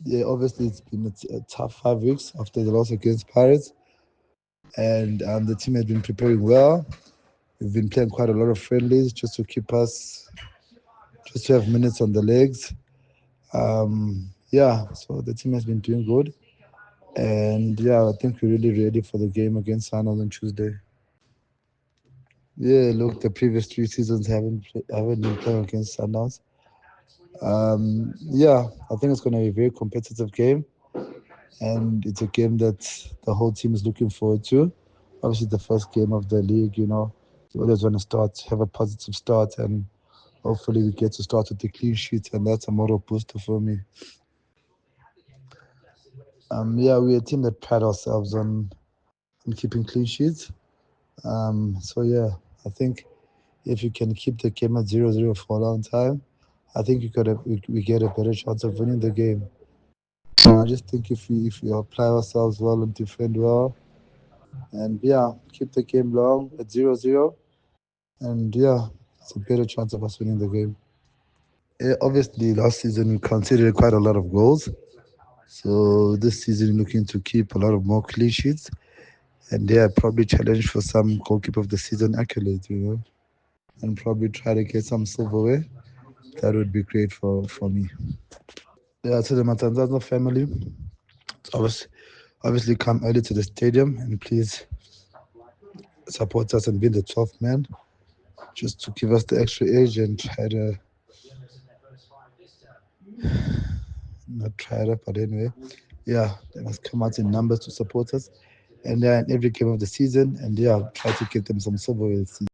Yeah, obviously it's been a tough 5 weeks after the loss against Pirates, and the team has been preparing well. We've been playing quite a lot of friendlies just to keep us, just to have minutes on the legs. Yeah, so the team has been doing good, and yeah, I think we're really ready for the game against Sundowns on Tuesday. Yeah, look, the previous 3 seasons haven't been playing against Sundowns. Yeah, I think it's going to be a very competitive game, and it's a game that the whole team is looking forward to. Obviously, the first game of the league, you always want to have a positive start, and hopefully we get to start with the clean sheet, and that's a moral booster for me. Yeah, we're a team that pride ourselves on keeping clean sheets. So yeah, I think if you can keep the game at 0-0 for a long time, I think we get a better chance of winning the game. I just think if we apply ourselves well and defend well, and yeah, keep the game long at 0-0, and yeah, it's a better chance of us winning the game. Yeah, obviously, last season we considered quite a lot of goals. So this season, looking to keep a lot of more clean sheets, and yeah, probably challenge for some goalkeeper of the season accolades, and probably try to get some silverware. That would be great for me. Yeah, to the Matanzano family, obviously come early to the stadium and please support us and be the 12th man, just to give us the extra edge and try to not try to, but anyway, yeah, they must come out in numbers to support us. And in every game of the season, and yeah, try to get them some silverware this season.